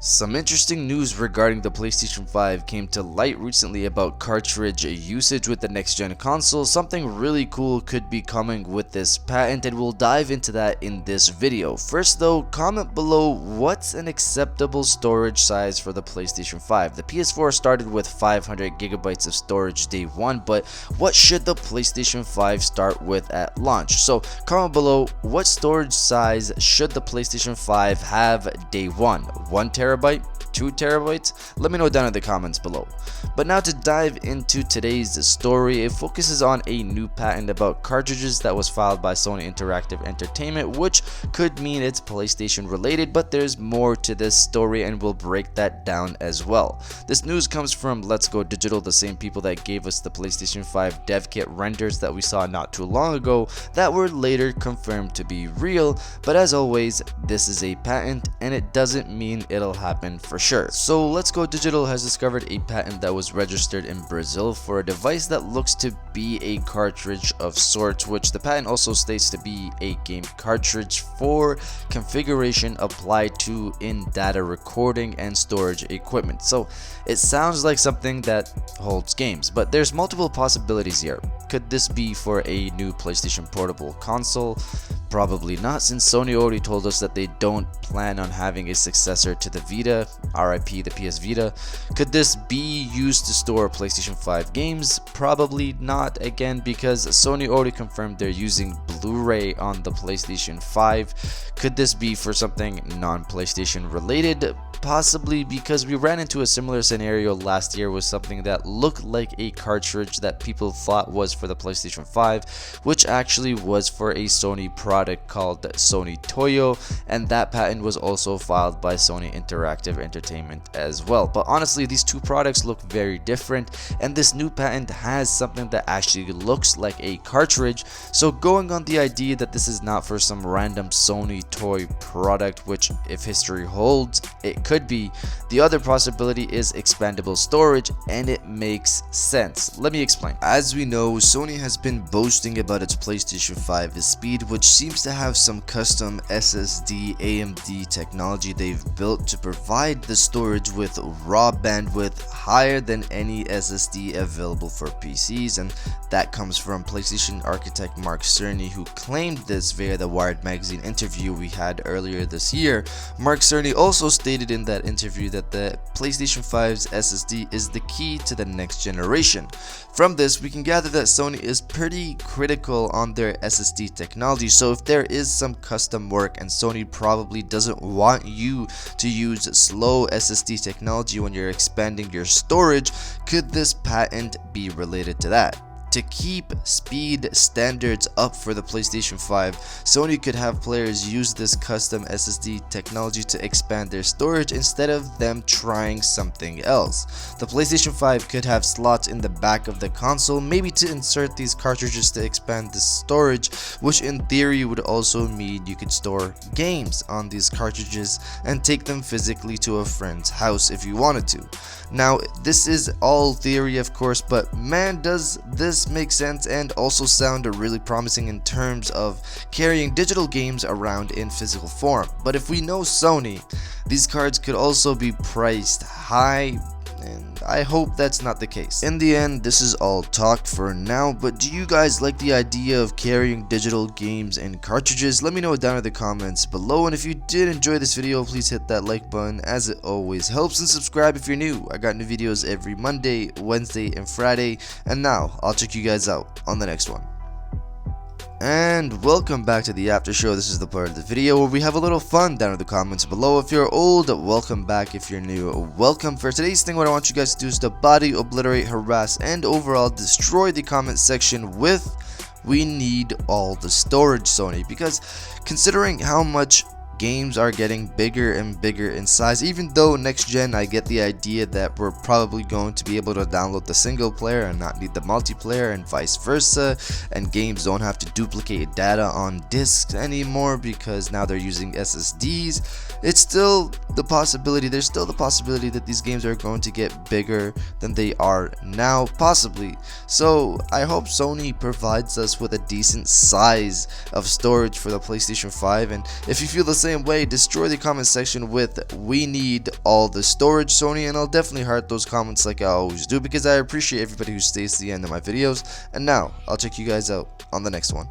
Some interesting news regarding the PlayStation 5 came to light recently about cartridge usage with the next gen console. Something really cool could be coming with this patent, and we'll dive into that in this video. First though, comment below what's an acceptable storage size for the PlayStation 5. The PS4 started with 500 gigabytes of storage day one, but what should the PlayStation 5 start with at launch? So comment below what storage size should the PlayStation 5 have day one. 1 terabyte, 2 terabytes? Let me know down in the comments below. But now to dive into today's story, it focuses on a new patent about cartridges that was filed by Sony Interactive Entertainment, which could mean it's PlayStation related, but there's more to this story and we'll break that down as well. This news comes from Let's Go Digital, the same people that gave us the PlayStation 5 dev kit renders that we saw not too long ago that were later confirmed to be real. But as always, this is a patent and it doesn't mean it'll happen for sure. So Let's Go Digital has discovered a patent that was registered in Brazil for a device that looks to be a cartridge of sorts, which the patent also states to be a game cartridge for configuration applied to in data recording and storage equipment. So it sounds like something that holds games, but there's multiple possibilities here. Could this be for a new PlayStation Portable console? Probably not, since Sony already told us that they don't plan on having a successor to the Vita, RIP the PS Vita. Could this be used to store PlayStation 5 games? Probably not, again, because Sony already confirmed they're using Blu-ray on the PlayStation 5. Could this be for something non-PlayStation related? Possibly, because we ran into a similar scenario last year with something that looked like a cartridge that people thought was for the PlayStation 5, which actually was for a Sony product called Sony Toyo, and that patent was also filed by Sony Interactive Entertainment as well. But honestly, these two products look very different, and this new patent has something that actually looks like a cartridge. So going on the idea that this is not for some random Sony toy product, which if history holds, it could be. The other possibility is expandable storage, and it makes sense. Let me explain. As we know, Sony has been boasting about its PlayStation 5's speed, which seems to have some custom SSD AMD technology they've built to provide the storage with raw bandwidth higher than any SSD available for PCs, and that comes from PlayStation architect Mark Cerny, who claimed this via the Wired magazine interview we had earlier this year. Mark Cerny also stated in that interview that the PlayStation 5's SSD is the key to the next generation. From this, we can gather that Sony is pretty critical on their SSD technology, so if there is some custom work and Sony probably doesn't want you to use slow SSD technology when you're expanding your storage, could this patent be related to that? To keep speed standards up for the PlayStation 5, Sony could have players use this custom SSD technology to expand their storage instead of them trying something else. The PlayStation 5 could have slots in the back of the console, maybe to insert these cartridges to expand the storage, which in theory would also mean you could store games on these cartridges and take them physically to a friend's house if you wanted to. Now, this is all theory, of course, but man, does this make sense and also sound really promising in terms of carrying digital games around in physical form. But if we know Sony, these cards could also be priced high, and I hope that's not the case. In the end, this is all talk for now, but do you guys like the idea of carrying digital games in cartridges? Let me know down in the comments below, and if you did enjoy this video, please hit that like button as it always helps, and subscribe if you're new. I got new videos every Monday, Wednesday, and Friday, and now I'll check you guys out on the next one. And welcome back to the after show. This is the part of the video where we have a little fun down in the comments below. If you're old, welcome back. If you're new, welcome. For today's thing, what I want you guys to do is to body, obliterate, harass, and overall destroy the comment section with "We need all the storage, Sony," because considering how much games are getting bigger and bigger in size, even though next gen I get the idea that we're probably going to be able to download the single player and not need the multiplayer and vice versa, and games don't have to duplicate data on discs anymore because now they're using SSDs. It's still the possibility, there's still the possibility that these games are going to get bigger than they are now, possibly. So I hope Sony provides us with a decent size of storage for the PlayStation 5, and if you feel the same way, destroy the comment section with "we need all the storage, Sony," and I'll definitely heart those comments like I always do, because I appreciate everybody who stays to the end of my videos. And now I'll check you guys out on the next one.